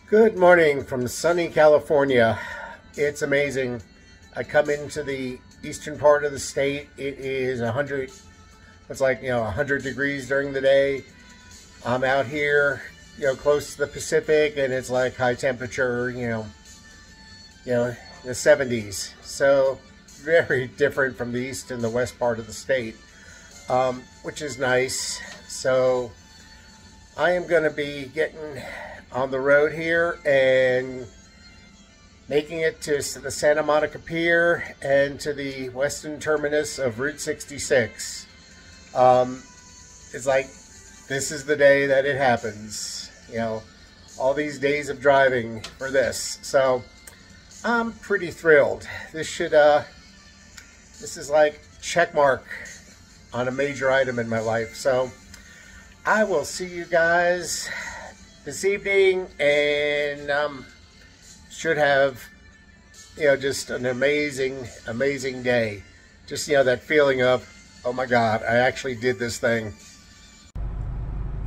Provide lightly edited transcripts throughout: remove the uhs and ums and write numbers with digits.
Good morning from sunny California. It's amazing. I come into the eastern part of the state. It is 100, it's like, 100 degrees during the day. I'm out here, close to the Pacific, and it's like high temperature, the 70s. So very different from the east and the west part of the state, which is nice. So I am going to be getting on the road here and making it to the Santa Monica Pier and to the western terminus of Route 66. It's like, this is the day that it happens, all these days of driving for this. So I'm pretty thrilled. This is like check mark on a major item in my life. So I will see you guys this evening, and should have, just an amazing day. Just, that feeling of, oh my God, I actually did this thing.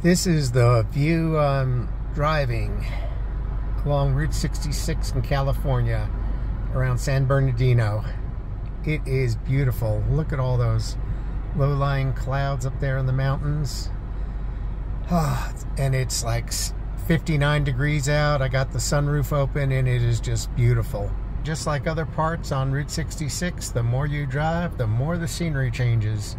This is the view I'm driving along Route 66 in California around San Bernardino. It is beautiful. Look at all those low-lying clouds up there in the mountains. And it's like 59 degrees out. I got the sunroof open and it is just beautiful. Just like other parts on Route 66, the more you drive, the more the scenery changes.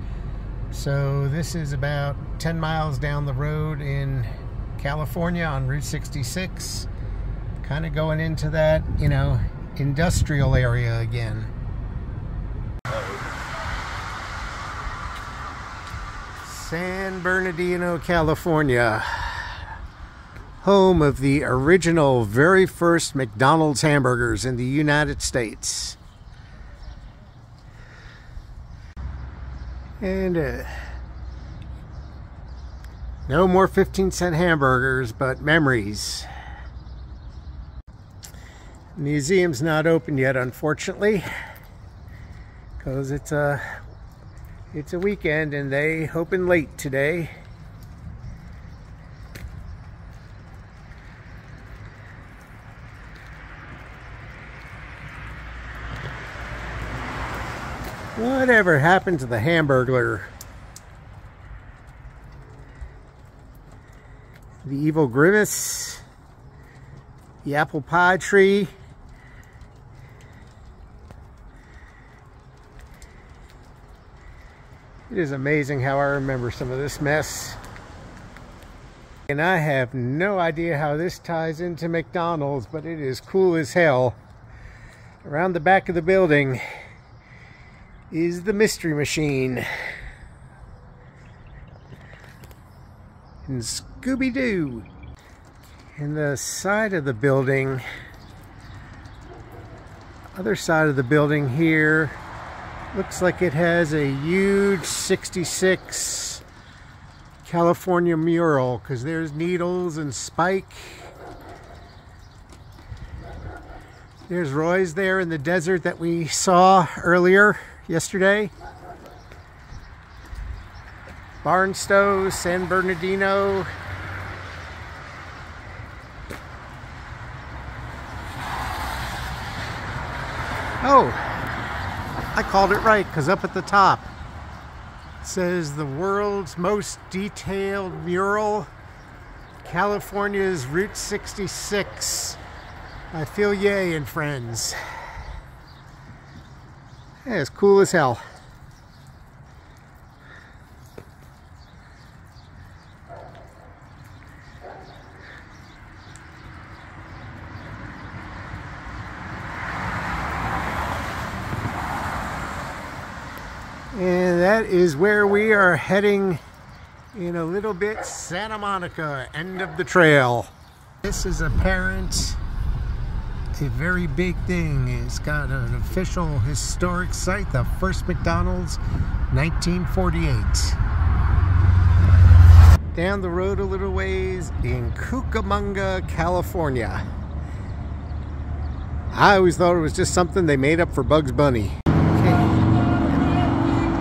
So this is about 10 miles down the road in California on Route 66. Kind of going into that, industrial area again. San Bernardino, California. Home of the original, very first McDonald's hamburgers in the United States. And no more 15-cent hamburgers, but memories. Museum's not open yet, unfortunately, because it's a weekend and they open late today. Whatever happened to the Hamburglar? The Evil Grimace, the apple pie tree. It is amazing how I remember some of this mess. And I have no idea how this ties into McDonald's, but it is cool as hell. Around the back of the building is the Mystery Machine. And Scooby-Doo. And the side of the building, other side of the building here, looks like it has a huge 66 California mural, because there's Needles and Spike. There's Roy's there in the desert that we saw earlier yesterday. Barnstow, San Bernardino. Oh, I called it right, because up at the top it says the world's most detailed mural, California's Route 66. I feel yay and friends. Yeah, it's cool as hell. And that is where we are heading in a little bit. Santa Monica, end of the trail. This is apparent. A very big thing. It's got an official historic site, the first McDonald's, 1948. Down the road a little ways in Cucamonga, California. I always thought it was just something they made up for Bugs Bunny.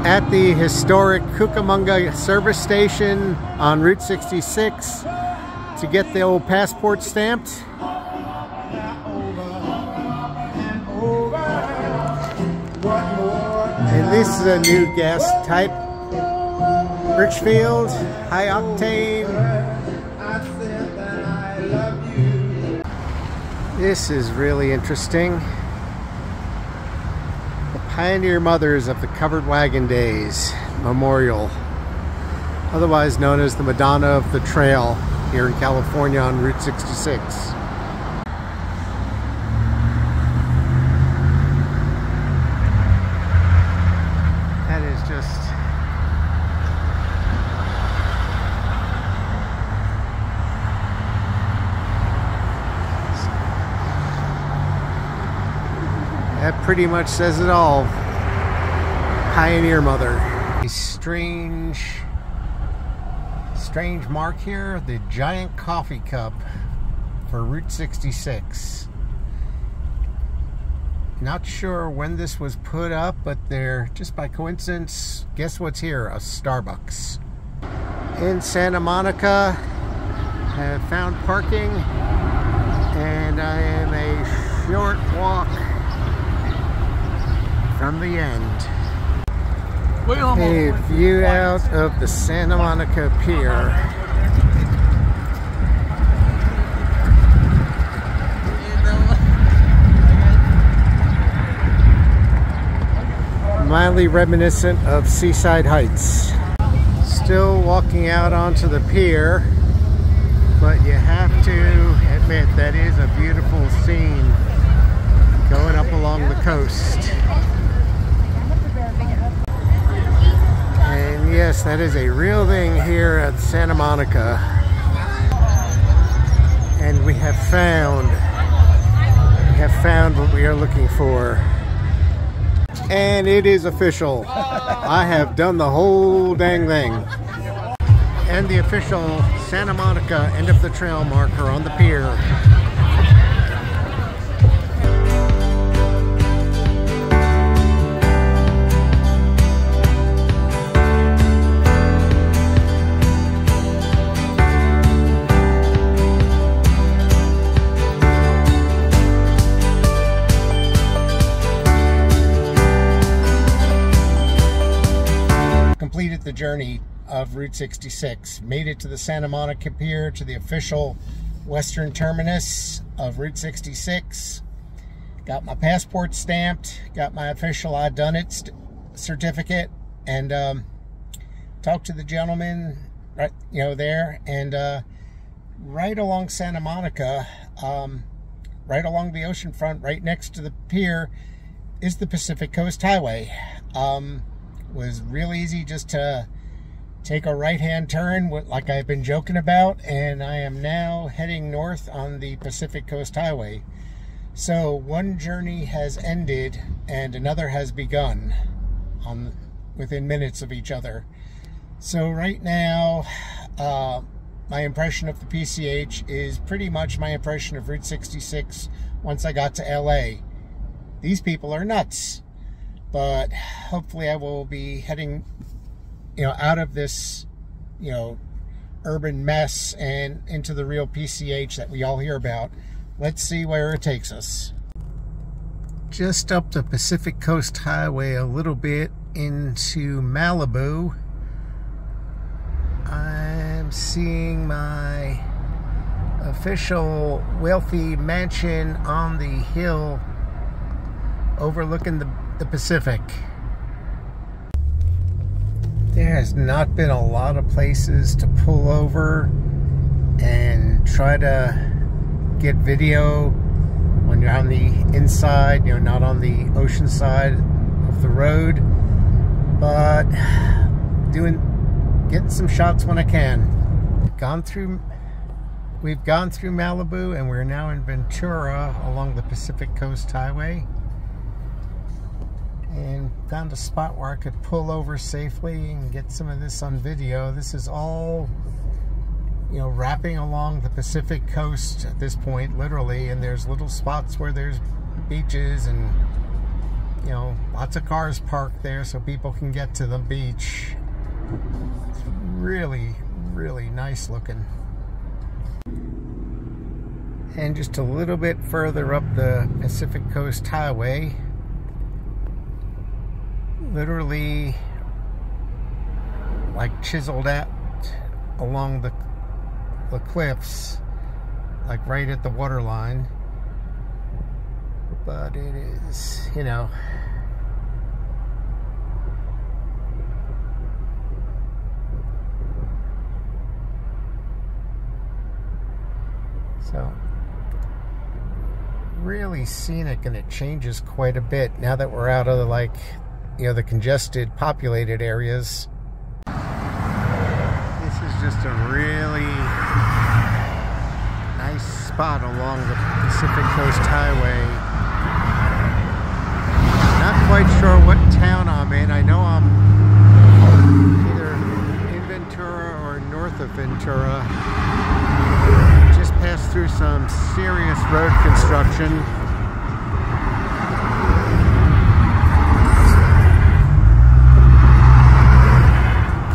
At the historic Cucamonga service station on Route 66, to get the old passport stamped. And this is a new gas type, Richfield, high octane. This is really interesting. The Pioneer Mothers of the Covered Wagon Days Memorial, otherwise known as the Madonna of the Trail here in California on Route 66. That is just that pretty much says it all. Pioneer Mother. A strange mark here, the giant coffee cup for Route 66. Not sure when this was put up, but they're just by coincidence, guess what's here? A Starbucks. In Santa Monica, I have found parking, and I am a short walk from the end. A view out of the Santa Monica Pier. Mildly reminiscent of Seaside Heights. Still walking out onto the pier, but you have to admit that is a beautiful scene going up along the coast. And yes, that is a real thing here at Santa Monica. And we have found what we are looking for. And it is official. I have done the whole dang thing. And the official Santa Monica end of the trail marker on the pier. Completed the journey of Route 66, made it to the Santa Monica Pier, to the official western terminus of Route 66, got my passport stamped, got my official I done it certificate, and talked to the gentleman right there, and right along Santa Monica, right along the ocean front, right next to the pier, is the Pacific Coast Highway. Was real easy just to take a right-hand turn, like I've been joking about, and I am now heading north on the Pacific Coast Highway. So one journey has ended and another has begun within minutes of each other. So right now, my impression of the PCH is pretty much my impression of Route 66 once I got to LA. These people are nuts. But hopefully I will be heading, out of this, urban mess and into the real PCH that we all hear about. Let's see where it takes us. Just up the Pacific Coast Highway a little bit into Malibu, I'm seeing my official wealthy mansion on the hill overlooking the Pacific. There has not been a lot of places to pull over and try to get video when you're on the inside, not on the ocean side of the road, but getting some shots when I can. We've gone through Malibu, and we're now in Ventura along the Pacific Coast Highway. And found a spot where I could pull over safely and get some of this on video. This is all, wrapping along the Pacific coast at this point, literally, and there's little spots where there's beaches and, lots of cars parked there so people can get to the beach. It's really, really nice looking. And just a little bit further up the Pacific Coast Highway, literally like chiseled out along the cliffs, like right at the water line. But it is, you know, so really scenic, and it changes quite a bit now that we're out of the, like, you know, the congested populated areas. This is just a really nice spot along the Pacific Coast Highway. Not quite sure what town I'm in. I know I'm either in Ventura or north of Ventura. Just passed through some serious road construction.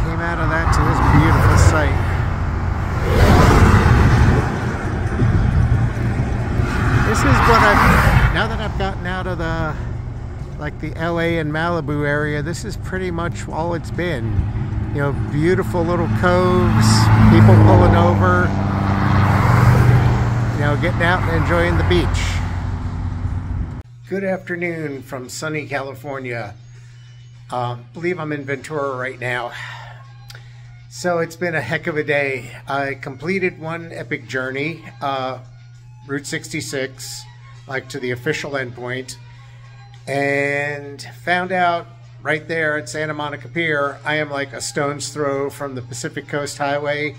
Came out of that to this beautiful site. This is what now that I've gotten out of the, like, the LA and Malibu area, this is pretty much all it's been. You know, beautiful little coves, people pulling over, you know, getting out and enjoying the beach. Good afternoon from sunny California. I believe I'm in Ventura right now. So it's been a heck of a day. I completed one epic journey, Route 66, like to the official endpoint, and found out right there at Santa Monica Pier, I am like a stone's throw from the Pacific Coast Highway.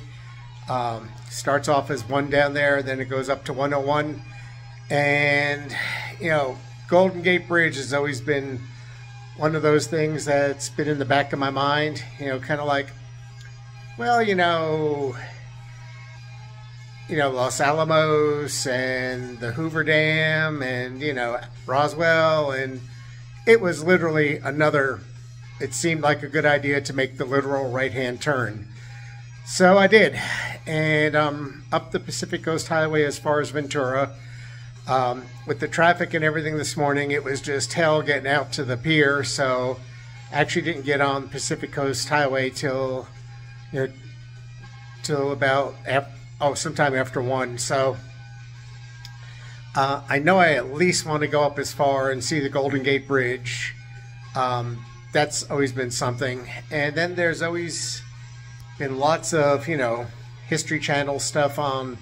Starts off as one down there, then it goes up to 101. And, you know, Golden Gate Bridge has always been one of those things that's been in the back of my mind. You know, kind of like, well, you know, Los Alamos and the Hoover Dam and, you know, Roswell. And it was literally another, it seemed like a good idea to make the literal right-hand turn. So I did, and up the Pacific Coast Highway as far as Ventura. With the traffic and everything this morning, it was just hell getting out to the pier, so I actually didn't get on Pacific Coast Highway till, you know, till about, sometime after 1. So I know I at least want to go up as far and see the Golden Gate Bridge. That's always been something. And then there's always been lots of, you know, History Channel stuff on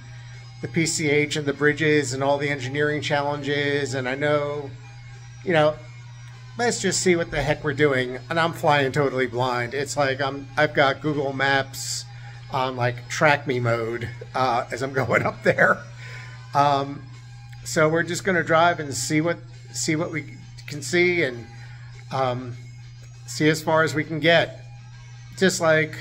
the PCH and the bridges and all the engineering challenges. And I know, you know, let's just see what the heck we're doing. And I'm flying totally blind. It's like I've got Google Maps on like track me mode as I'm going up there. So we're just going to drive and see what we can see, and see as far as we can get. Just like,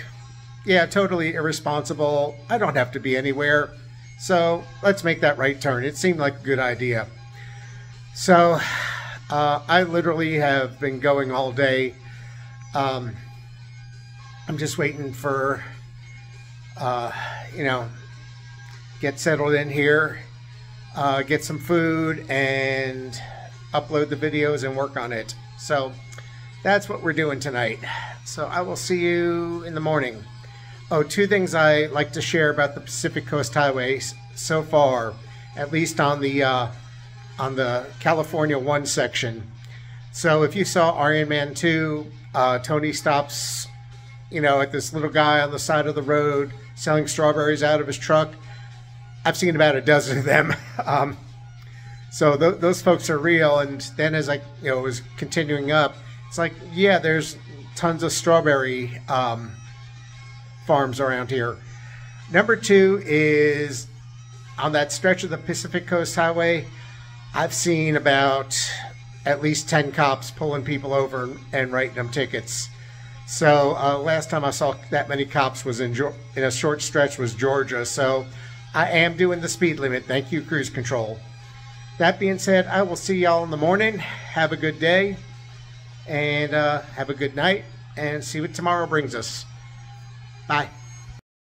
yeah, totally irresponsible. I don't have to be anywhere. So let's make that right turn. It seemed like a good idea. So I literally have been going all day. I'm just waiting for, you know, get settled in here, get some food, and upload the videos and work on it. So that's what we're doing tonight. So I will see you in the morning. Oh, 2 things I like to share about the Pacific Coast Highway so far, at least on the California 1 section. So if you saw Iron Man 2, Tony stops, you know, at this little guy on the side of the road selling strawberries out of his truck. I've seen about a dozen of them. So those folks are real. And then as I, you know, was continuing up, it's like, yeah, there's tons of strawberry farms around here. Number 2 is on that stretch of the Pacific Coast Highway, I've seen about at least 10 cops pulling people over and writing them tickets. So last time I saw that many cops was in a short stretch was Georgia. So I am doing the speed limit. Thank you, cruise control. That being said, I will see y'all in the morning. Have a good day, and have a good night, and see what tomorrow brings us. Bye.